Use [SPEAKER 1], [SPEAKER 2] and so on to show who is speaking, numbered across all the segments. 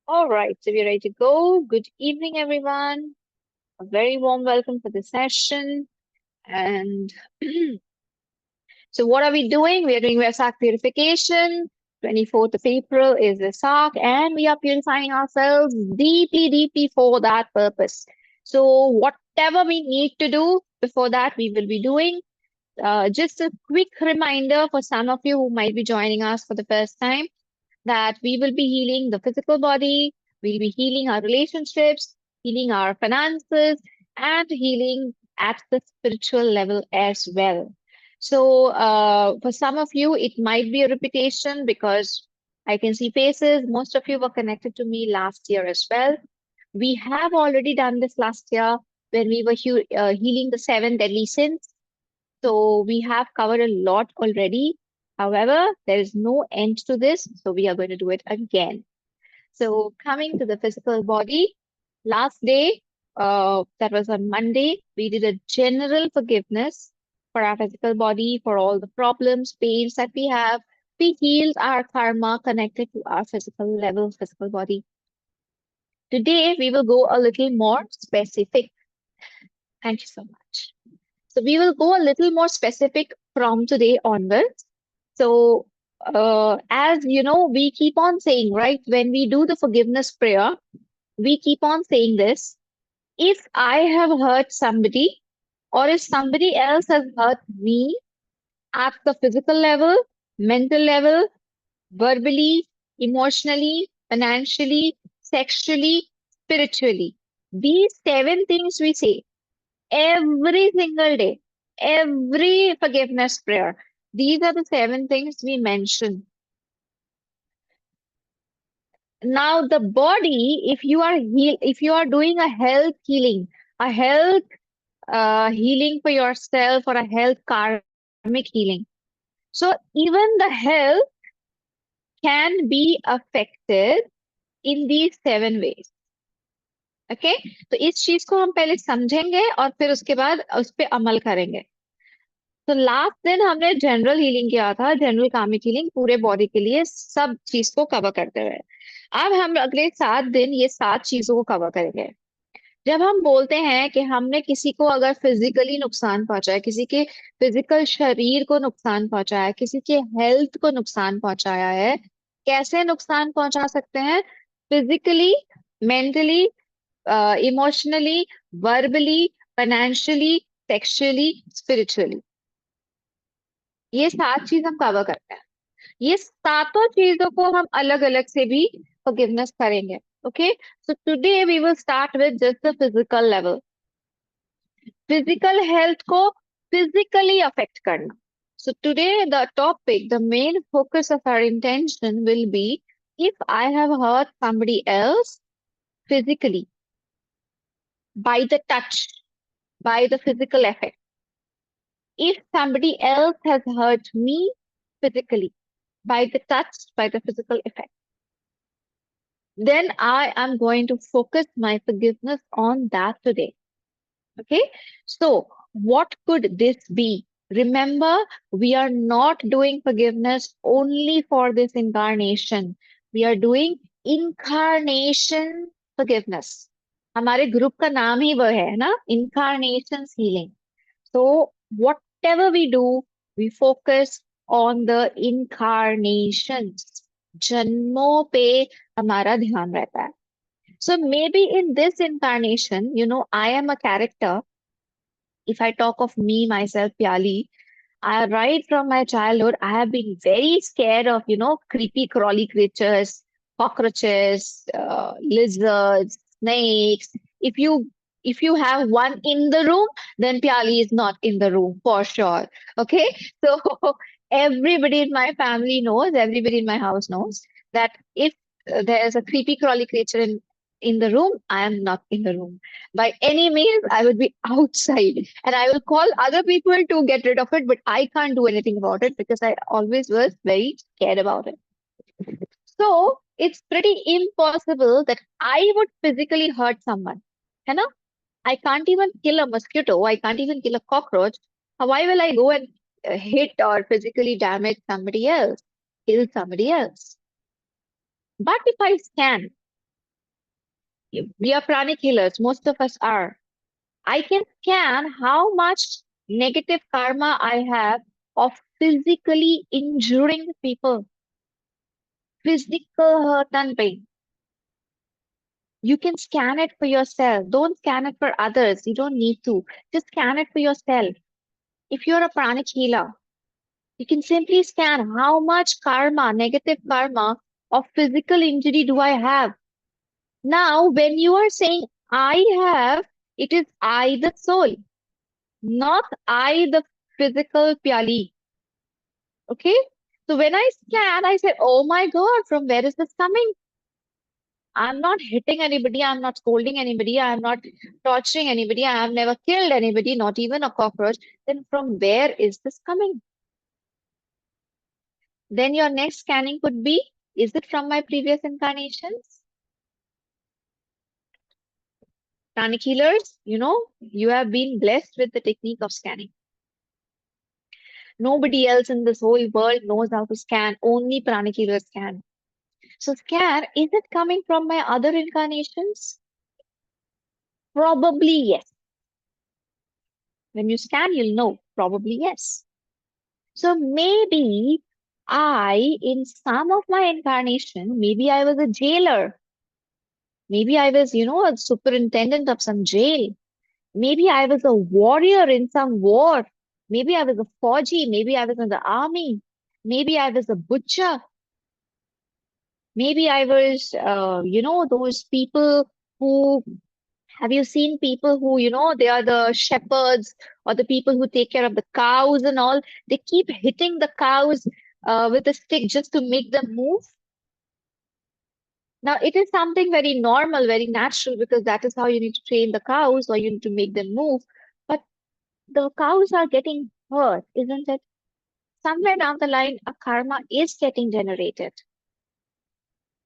[SPEAKER 1] All right, so we're ready to go. Good evening, everyone. A very warm welcome for the session. And so, what are we doing? We are doing Vesak purification. 24th of April is Vesak, and we are purifying ourselves deeply, deeply for that purpose. So, whatever we need to do before that, we will be doing. Just a quick reminder for some of you who might be joining us for the first time that we will be healing the physical body, we'll be healing our relationships, healing our finances, and healing at the spiritual level as well. So, for some of you, it might be a repetition because I can see faces. Most of you were connected to me last year as well. We have already done this last year when we were healing the seven deadly sins. So we have covered a lot already. However, there is no end to this, so we are going to do it again. So coming to the physical body, last day, that was on Monday, we did a general forgiveness for our physical body, for all the problems, pains that we have. We healed our karma connected to our physical level, physical body. Today, we will go a little more specific. Thank you so much. So we will go a little more specific from today onwards. So, as you know, we keep on saying, right, when we do the forgiveness prayer, we keep on saying this. If I have hurt somebody, or if somebody else has hurt me at the physical level, mental level, verbally, emotionally, financially, sexually, spiritually, these seven things we say every single day, every forgiveness prayer. These are the seven things we mention. Now, the body, if you are doing a health healing, a health healing for yourself or a health karmic healing. So even the health can be affected in these seven ways. Okay तो इस चीज को हम पहले समझेंगे और फिर उसके बाद उस पर अमल करेंगे तो लास्ट दिन हमने जनरल हीलिंग किया था जनरल कार्मिक हीलिंग पूरे बॉडी के लिए सब चीज को कवर करते हुए अब हम अगले 7 दिन ये 7 चीजों को कवर करेंगे जब हम बोलते हैं कि हमने किसी को अगर फिजिकली नुकसान पहुंचाया किसी के फिजिकल शरीर को नुकसान पहुंचाया किसी के हेल्थ को नुकसान पहुंचाया है कैसे नुकसान पहुंचा सकते हैं physically mentally emotionally verbally financially sexually spiritually ये 7 चीज हम कवर करते हैं ये सातों चीजों को हम अलग अलग से भी फॉरगिवनेस करेंगे okay so today we will start with just the physical level physical health को फिजिकली अफेक्ट करना so today the topic the main focus of our intention will be if I have hurt somebody else physically by the touch by the physical effect if somebody else has hurt me physically by the touch by the physical effect then I am going to focus my forgiveness on that today. Okay. So, what could this be? Remember, we are not doing forgiveness only for this incarnation. We are doing incarnation forgiveness. हमारे group का नाम ही वो है ना incarnations healing. So, whatever we do, we focus on the incarnations. जन्मों पे हमारा ध्यान रहता है. So maybe in this incarnation, I am a character. If I talk of me, myself, Piyali, right from my childhood, I have been very scared of, creepy, crawly creatures, cockroaches, lizards, snakes. If you if you have one in the room, then Piyali is not in the room for sure. Okay, so everybody in my family knows, everybody in my house knows that if there is a creepy, crawly creature in the room, I am not in the room. By any means, I would be outside and I will call other people to get rid of it, but I can't do anything about it because I always was very scared about it. So it's pretty impossible that I would physically hurt someone. है ना? I can't even kill a mosquito. I can't even kill a cockroach. Why will I go and hit or physically damage somebody else, kill somebody else? But if I can, We are pranic healers, most of us are. I can scan how much negative karma I have of physically injuring people, physical hurt and pain. You can scan it for yourself. Don't scan it for others. You don't need to. Just scan it for yourself. If you're a pranic healer, you can simply scan how much karma, negative karma of physical injury do I have. Now, when you are saying I have, it is I the soul, not I the physical Piyali. Okay? So when I scan, I said, oh my God, from where is this coming? I'm not hitting anybody, I'm not scolding anybody, I'm not torturing anybody, I have never killed anybody, not even a cockroach. Then from where is this coming? Then your next scanning could be, is it from my previous incarnations? Pranic healers, you have been blessed with the technique of scanning. Nobody else in this whole world knows how to scan. Only pranic healers can. So scan, is it coming from my other incarnations? Probably yes. When you scan, you'll know. Probably yes. So maybe in some of my incarnation, maybe I was a jailer. Maybe I was, a superintendent of some jail. Maybe I was a warrior in some war. Maybe I was a Fauji. Maybe I was in the army. Maybe I was a butcher. Maybe I was, those people who, have you seen people who, they are the shepherds or the people who take care of the cows and all? They keep hitting the cows with a stick just to make them move. Now, it is something very normal, very natural, because that is how you need to train the cows or you need to make them move. But the cows are getting hurt, isn't it? Somewhere down the line, a karma is getting generated.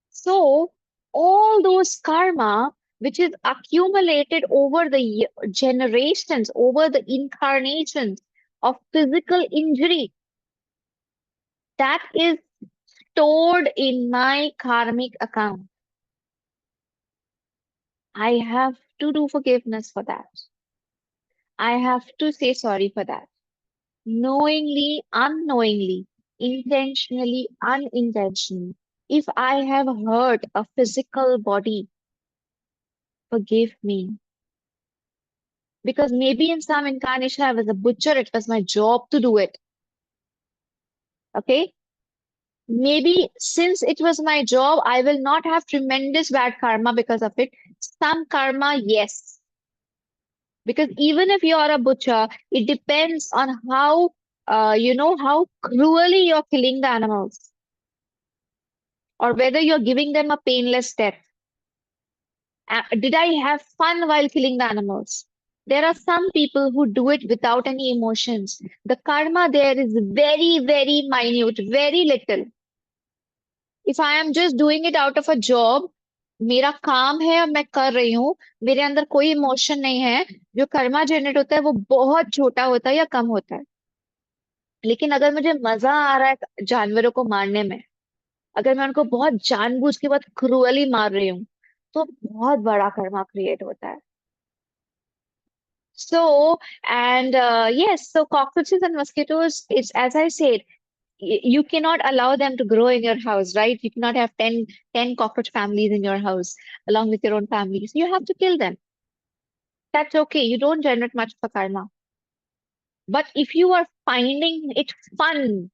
[SPEAKER 1] So, all those karma, which is accumulated over the generations, over the incarnations of physical injury, that is stored in my karmic account. I have to do forgiveness for that. I have to say sorry for that. Knowingly, unknowingly, intentionally, unintentionally. If I have hurt a physical body, forgive me. Because maybe in some incarnation I was a butcher, it was my job to do it. Okay? Maybe since it was my job, I will not have tremendous bad karma because of it. Some karma, yes. Because even if you are a butcher, it depends on how cruelly you're killing the animals or whether you're giving them a painless death. Did I have fun while killing the animals? There are some people who do it without any emotions. The karma there is very, very minute, very little. If I am just doing it out of a job, मेरा काम है और मैं कर रही हूँ, मेरे अंदर कोई इमोशन नहीं है, जो कर्मा जनरेट होता है वो बहुत छोटा होता है या कम होता है. लेकिन अगर मुझे मजा आ रहा है जानवरों को मारने में, अगर मैं उनको बहुत जानबूझ के बहुत क्रूअली मार रही हूँ, तो बहुत बड़ा कर्मा क्रिएट होता है. So, and yes, so cockroaches and mosquitoes, it's as I said, you cannot allow them to grow in your house, right? You cannot have ten cockroach families in your house along with your own family. So you have to kill them. That's okay. You don't generate much for karma. But if you are finding it fun,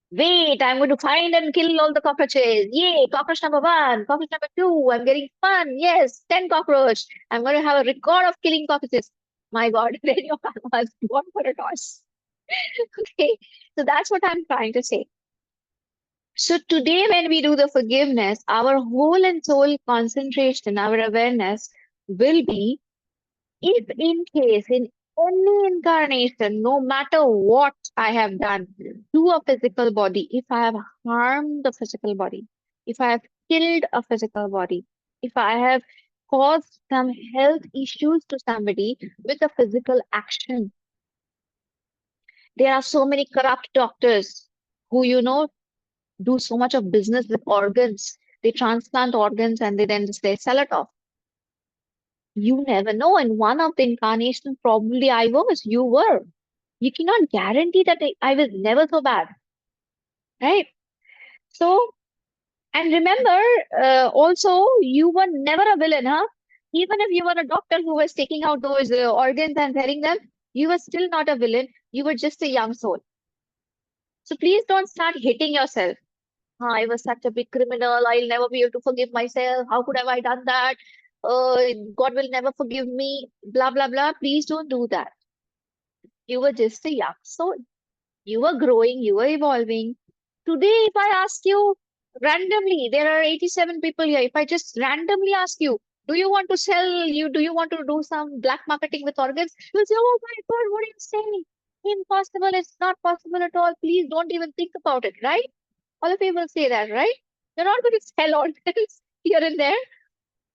[SPEAKER 1] wait, I'm going to find and kill all the cockroaches. Yay, cockroach number one, cockroach number two. I'm getting fun. Yes, 10 cockroach. I'm going to have a record of killing cockroaches. My God, then your karma is gone for a toss. Okay, so that's what I'm trying to say. So today, when we do the forgiveness, our whole and soul concentration, our awareness will be, if in case, in any incarnation, no matter what I have done to a physical body, if I have harmed the physical body, if I have killed a physical body, if I have caused some health issues to somebody with a physical action, there are so many corrupt doctors who, do so much of business with organs. They transplant organs and they sell it off. You never know. In one of the incarnations, probably you were. You cannot guarantee that I was never so bad, right? So, and remember, also, you were never a villain, huh? Even if you were a doctor who was taking out those organs and selling them, you were still not a villain. You were just a young soul. So please don't start hating yourself. I was such a big criminal. I'll never be able to forgive myself. How could have I done that? Uh, God will never forgive me. Blah, blah, blah. Please don't do that. You were just a young soul. You were growing, you were evolving. Today, if I ask you randomly, there are 87 people here. If I just randomly ask you, do you want to do some black marketing with organs? You'll say, oh my God, what are you saying? Impossible. It's not possible at all. Please don't even think about it, right? All of you will say that, right? You're not going to sell organs here and there.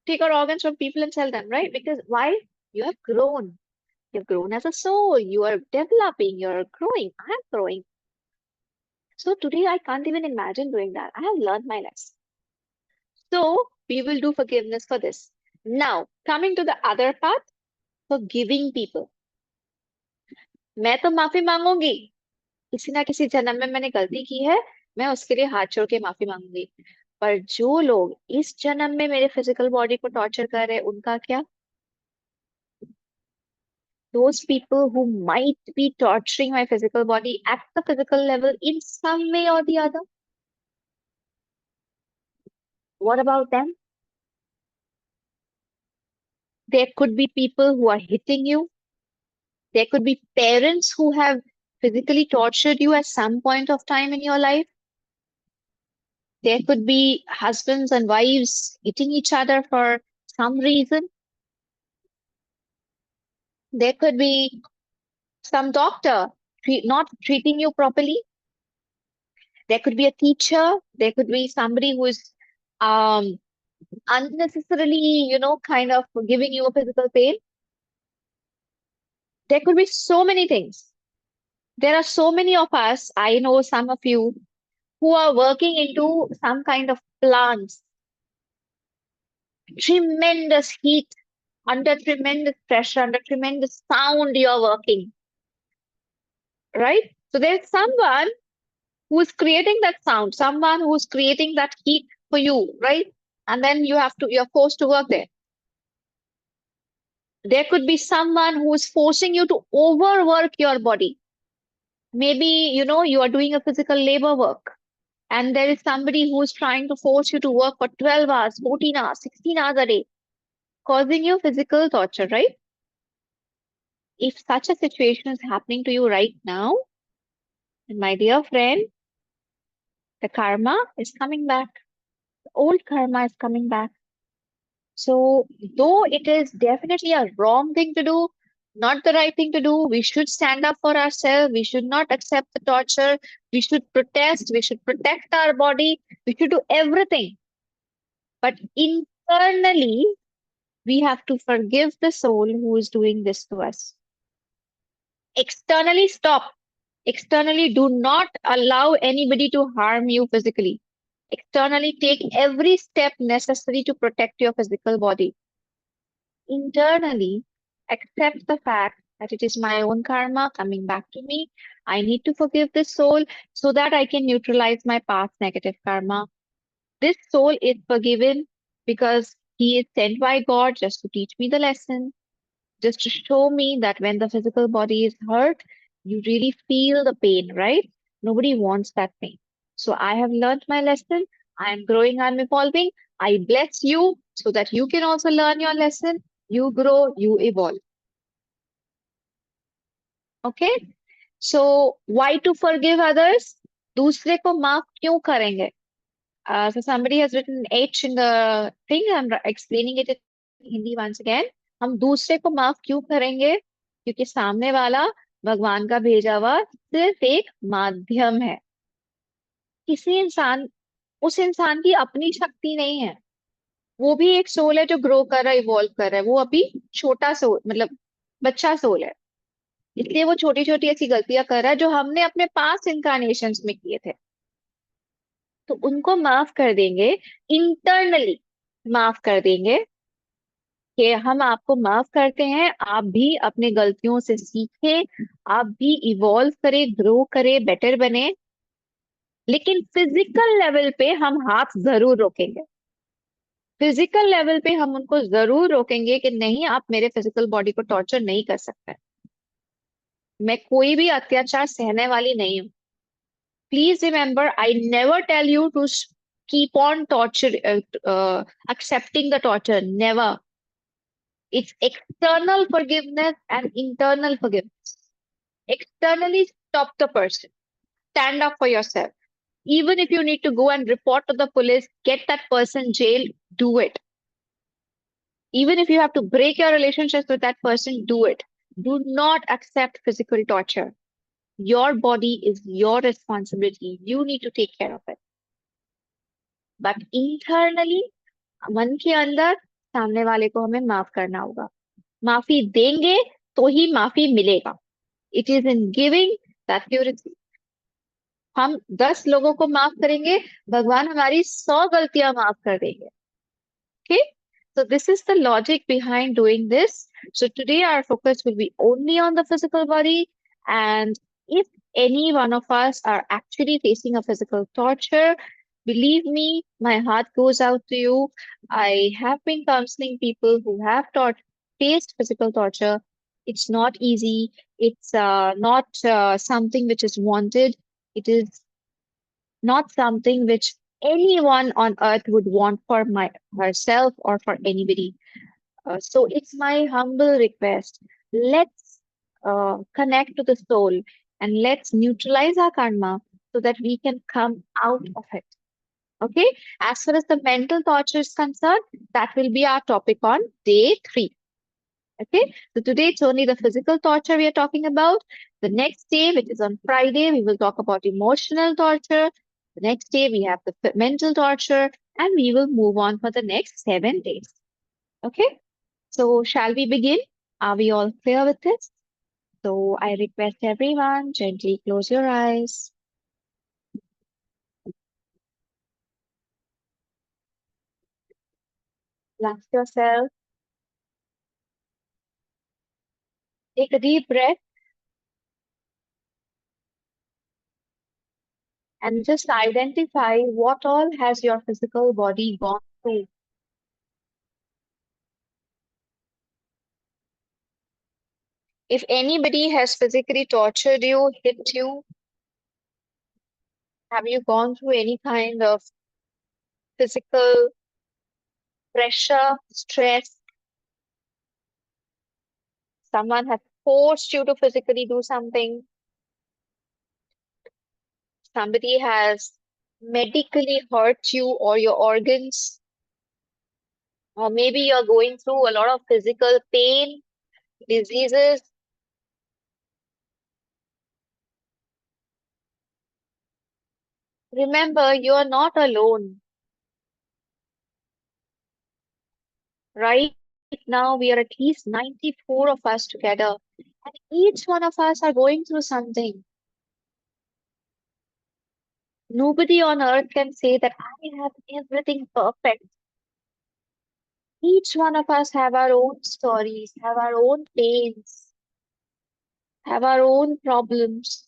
[SPEAKER 1] Take our organs from people and sell them, right? Because why? You have grown. You've grown as a soul. You are developing. You're growing. I'm growing. So today I can't even imagine doing that. I have learned my lesson. So we will do forgiveness for this. Now, coming to the other part, forgiving people. मैं तो माफी मांगूंगी किसी ना किसी जन्म में मैंने गलती की है मैं उसके लिए हाथ जोड़ के माफी मांगूंगी पर जो लोग इस जन्म में मेरे फिजिकल बॉडी को टॉर्चर कर रहे हैं उनका क्या those people who might be torturing my physical body at the physical level in some way or the other what about them there could be people who are hitting you. There could be parents who have physically tortured you at some point of time in your life. There could be husbands and wives hitting each other for some reason. There could be some doctor not treating you properly. There could be a teacher. There could be somebody who is um, unnecessarily, kind of giving you a physical pain. There could be so many things. There are so many of us, I know some of you, who are working into some kind of plants, tremendous heat, under tremendous pressure, under tremendous sound, you're working, right? So there's someone who's creating that sound, someone who's creating that heat for you, right? And then you're forced to work there. There could be someone who is forcing you to overwork your body. Maybe, you are doing a physical labor work and there is somebody who is trying to force you to work for 12 hours, 14 hours, 16 hours a day, causing you physical torture, right? If such a situation is happening to you right now, then my dear friend, the karma is coming back. The old karma is coming back. So, though it is definitely a wrong thing to do, not the right thing to do, we should stand up for ourselves. We should not accept the torture. We should protest. We should protect our body. We should do everything. But internally, we have to forgive the soul who is doing this to us. Externally, stop. Externally, do not allow anybody to harm you physically. Externally, take every step necessary to protect your physical body. Internally, accept the fact that it is my own karma coming back to me. I need to forgive this soul so that I can neutralize my past negative karma. This soul is forgiven because he is sent by God just to teach me the lesson, just to show me that when the physical body is hurt, you really feel the pain, right? Nobody wants that pain. So I have learned my lesson. I am growing, I'm evolving. I bless you so that you can also learn your lesson. You grow, you evolve. Okay? So why to forgive others? दूसरे को माफ क्यों करेंगे? So somebody has written H in the thing. I'm explaining it in Hindi once again. हम दूसरे को माफ क्यों करेंगे? क्योंकि सामने वाला भगवान का भेजा हुआ सिर्फ एक माध्यम है. किसी इंसान उस इंसान की अपनी शक्ति नहीं है. वो भी एक सोल है जो ग्रो कर रहा है, इवॉल्व कर रहा है. वो अभी छोटा सोल मतलब बच्चा सोल है. इसलिए वो छोटी छोटी ऐसी गलतियां कर रहा है जो हमने अपने पास्ट इनकारनेशंस में किए थे. तो उनको माफ कर देंगे. इंटरनली माफ कर देंगे. कि हम आपको माफ करते हैं, आप भी अपने गलतियों से सीखें, आप भी इवॉल्व करें, ग्रो करें, बेटर बने। लेकिन फिजिकल लेवल पे हम हाथ जरूर रोकेंगे। फिजिकल लेवल पे हम उनको जरूर रोकेंगे कि नहीं, आप मेरे फिजिकल बॉडी को टॉर्चर नहीं कर सकते। मैं कोई भी अत्याचार सहने वाली नहीं हूँ। Please remember, I never tell you to keep on torture, accepting the torture. Never. It's external forgiveness and internal forgiveness. Externally, stop the person. Stand up for yourself. Even if you need to go and report to the police, get that person jailed, do it. Even if you have to break your relationships with that person, do it. Do not accept physical torture. Your body is your responsibility. You need to take care of it. But internally, मन के अंदर, सामने वाले को हमें माफ करना होगा। माफी देंगे तो ही माफी मिलेगा। It is in giving that you receive. हम 10 लोगों को माफ करेंगे, भगवान हमारी 100 गलतियां माफ कर देंगे। Okay, so this is the logic behind doing this. So today our focus will be only on the physical body. And if any one of us are actually facing a physical torture, believe me, my heart goes out to you. I have been counseling people who have faced physical torture. It's not easy. It's not something which is wanted. It is not something which anyone on earth would want for herself or for anybody. So it's my humble request. Let's connect to the soul and let's neutralize our karma so that we can come out of it. Okay. As far as the mental torture is concerned, that will be our topic on day 3. Okay, so today it's only the physical torture we are talking about. The next day, which is on Friday, we will talk about emotional torture. The next day, we have the mental torture, and we will move on for the next 7 days. Okay, so shall we begin? Are we all clear with this? So I request everyone gently close your eyes, relax yourself, take a deep breath, and just identify what all has your physical body gone through. If anybody has physically tortured you, hit you, have you gone through any kind of physical pressure, stress? Someone has forced you to physically do something. Somebody has medically hurt you or your organs. Or maybe you're going through a lot of physical pain, diseases. Remember, you are not alone. Right now, we are at least 94 of us together. And each one of us are going through something. Nobody on earth can say that I have everything perfect. Each one of us have our own stories, have our own pains, have our own problems.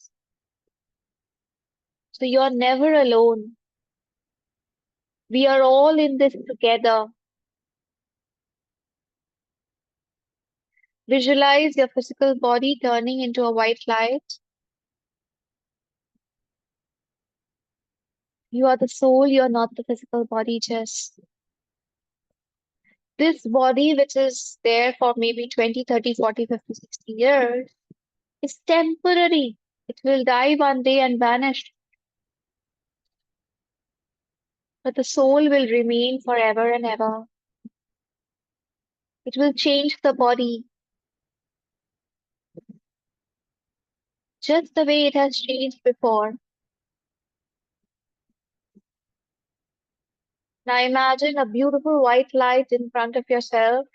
[SPEAKER 1] So you're never alone. We are all in this together. Visualize your physical body turning into a white light. You are the soul, you're not the physical body, just this body, which is there for maybe 20, 30, 40, 50, 60 years, is temporary. It will die one day and vanish. But the soul will remain forever and ever. It will change the body just the way it has changed before. Now imagine a beautiful white light in front of yourself.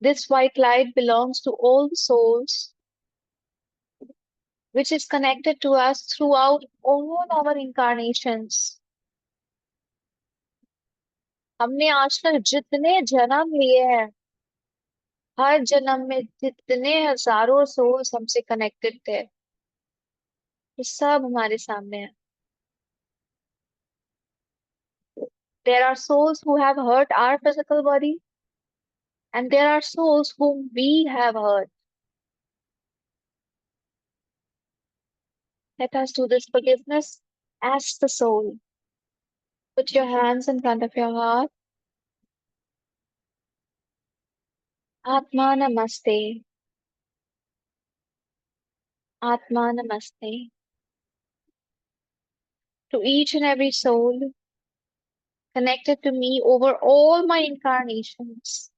[SPEAKER 1] This white light belongs to all the souls, which is connected to us throughout all our incarnations. हमने आज तक जितने जन्म लिए हैं, हर जन्म में जितने हजारों सोल्स हमसे कनेक्टेड थे, ये सब हमारे सामने है. There are souls who have hurt our physical body, and there are souls whom we have hurt. Let us do this forgiveness as the soul. Put your hands in front of your heart. Atma Namaste. Atma Namaste. To each and every soul connected to me over all my incarnations.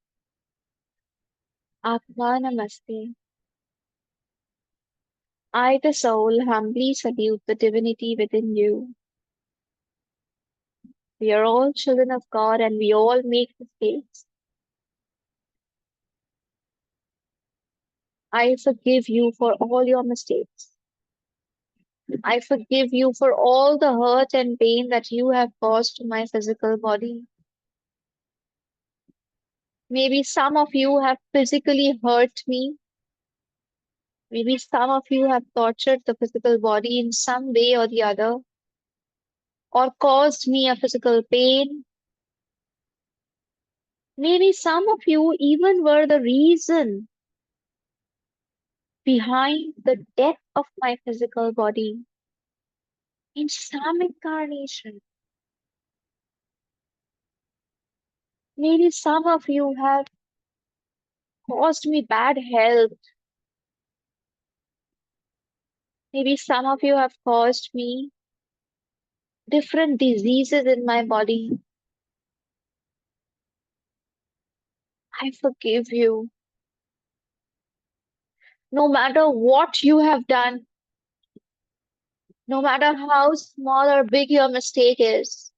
[SPEAKER 1] Atma Namaste. I, the soul, humbly salute the divinity within you. We are all children of God and we all make mistakes. I forgive you for all your mistakes. I forgive you for all the hurt and pain that you have caused to my physical body. Maybe some of you have physically hurt me. Maybe some of you have tortured the physical body in some way or the other, or caused me a physical pain. Maybe some of you even were the reason behind the death of my physical body in some incarnation. Maybe some of you have caused me bad health. Maybe some of you have caused me different diseases in my body. I forgive you. No matter what you have done, no matter how small or big your mistake is,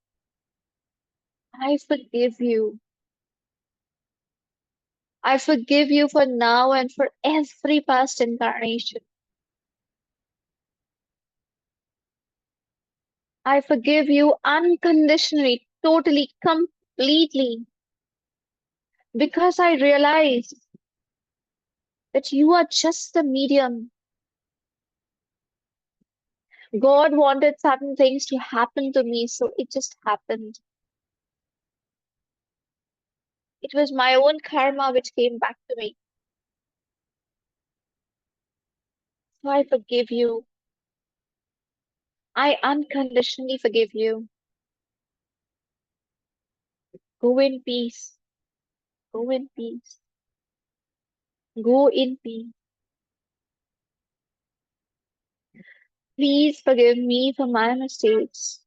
[SPEAKER 1] I forgive you. I forgive you for now and for every past incarnation. I forgive you unconditionally, totally, completely, because I realize that you are just the medium. God wanted certain things to happen to me, so it just happened. It was my own karma which came back to me. So I forgive you. I unconditionally forgive you. Go in peace. Go in peace. Go in peace. Please forgive me for my mistakes.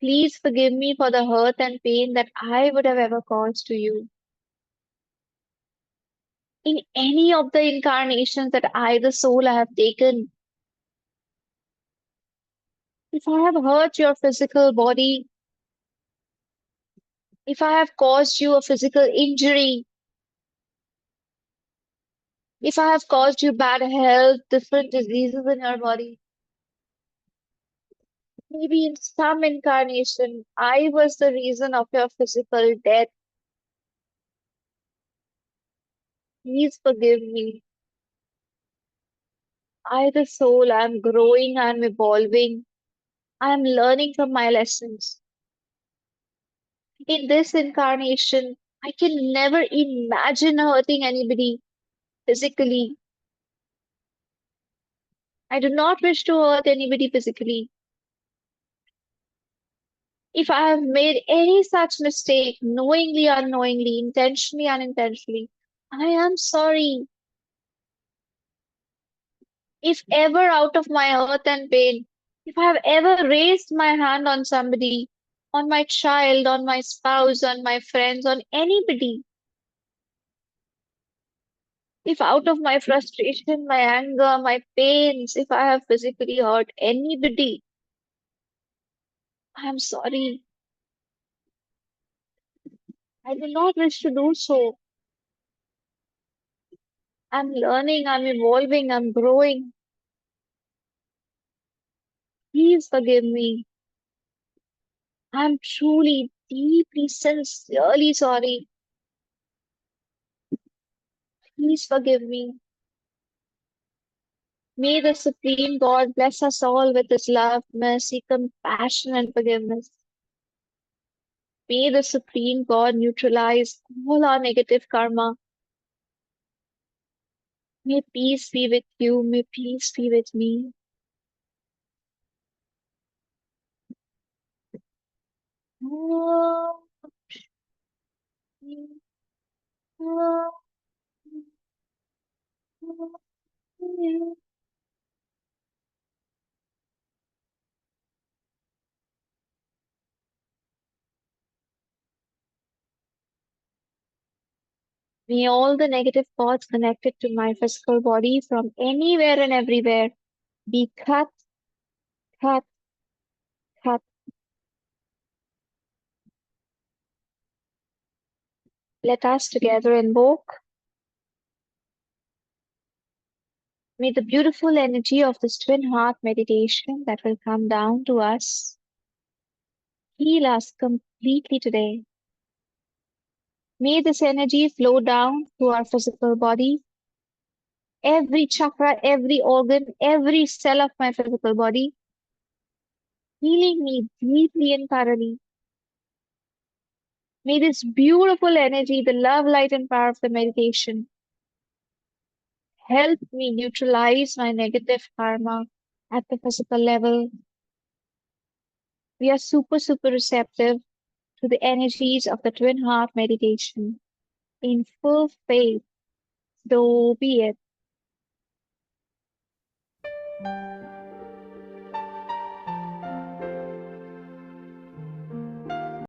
[SPEAKER 1] Please forgive me for the hurt and pain that I would have ever caused to you. In any of the incarnations that I, the soul, I have taken, if I have hurt your physical body, if I have caused you a physical injury, if I have caused you bad health, different diseases in your body, maybe in some incarnation, I was the reason of your physical death. Please forgive me. I, the soul, I'm growing, I'm evolving, I'm learning from my lessons. In this incarnation, I can never imagine hurting anybody physically. I do not wish to hurt anybody physically. If I have made any such mistake, knowingly, unknowingly, intentionally, unintentionally, I am sorry. If ever out of my hurt and pain, if I have ever raised my hand on somebody, on my child, on my spouse, on my friends, on anybody, if out of my frustration, my anger, my pains, if I have physically hurt anybody, I am sorry. I do not wish to do so. I'm learning, I'm evolving, I'm growing. Please forgive me. I'm truly deeply, sincerely sorry. Please forgive me. May the Supreme God bless us all with His love, mercy, compassion, and forgiveness. May the Supreme God neutralize all our negative karma. May peace be with you. May peace be with me. May all the negative thoughts connected to my physical body from anywhere and everywhere be cut, cut, cut. Let us together invoke. May the beautiful energy of this twin heart meditation that will come down to us heal us completely today. May this energy flow down to our physical body, every chakra, every organ, every cell of my physical body, healing me deeply and thoroughly. May this beautiful energy, the love, light, and power of the meditation, help me neutralize my negative karma at the physical level. We are super, super receptive to the energies of the twin heart meditation in full faith. So be it.